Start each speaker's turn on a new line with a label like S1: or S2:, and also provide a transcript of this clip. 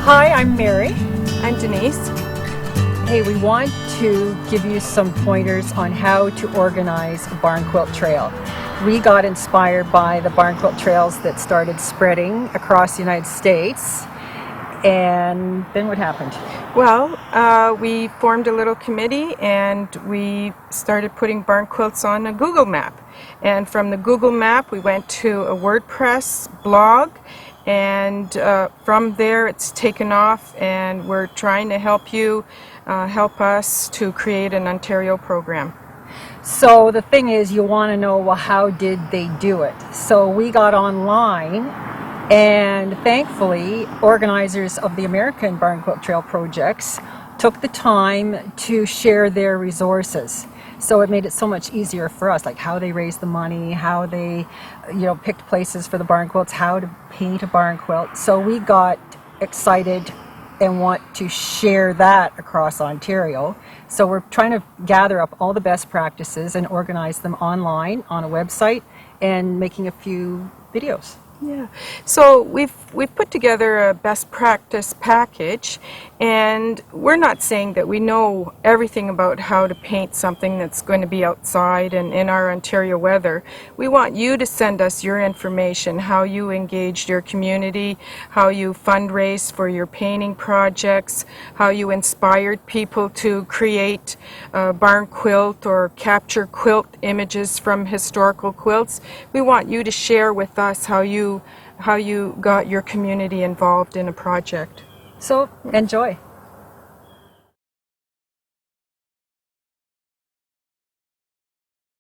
S1: Hi, I'm Mary.
S2: I'm Denise.
S1: Hey, we want to give you some pointers on how to organize a barn quilt trail. We got inspired by the barn quilt trails that started spreading across the United States. And then what happened?
S2: Well, we formed a little committee and we started putting barn quilts on a Google map. And from the Google map, we went to a WordPress blog, and from there it's taken off, and we're trying to help you help us to create an Ontario program.
S1: So the thing is, you want to know, well, how did they do it? So we got online, and thankfully organizers of the American Barn Quilt Trail projects took the time to share their resources. So it made it so much easier for us, like how they raised the money, how they picked places for the barn quilts, how to paint a barn quilt. So we got excited and want to share that across Ontario. So we're trying to gather up all the best practices and organize them online on a website and making a few videos.
S2: Yeah, so we've put together a best practice package, and we're not saying that we know everything about how to paint something that's going to be outside and in our Ontario weather. We want you to send us your information, how you engaged your community, how you fundraise for your painting projects, how you inspired people to create a barn quilt or capture quilt images from historical quilts. We want you to share with us how you got your community involved in a project.
S1: So enjoy.